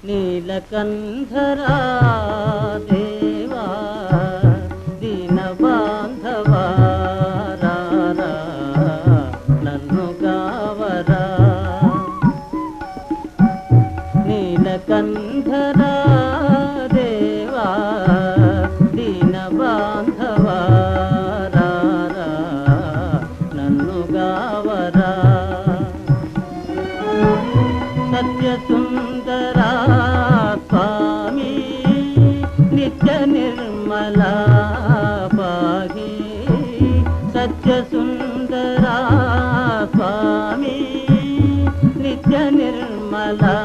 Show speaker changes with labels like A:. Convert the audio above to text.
A: నీలకంఠరా దేవా దీన బాంధవా రారా నన్ను కావరా నీలకంఠరా దేవా దీన బాంధవా రారా నన్ను కావరా సత్యసుందరా స్వామి నిత్య నిర్మలా పాహి సత్యసుందరా స్వామి నిత్య నిర్మలా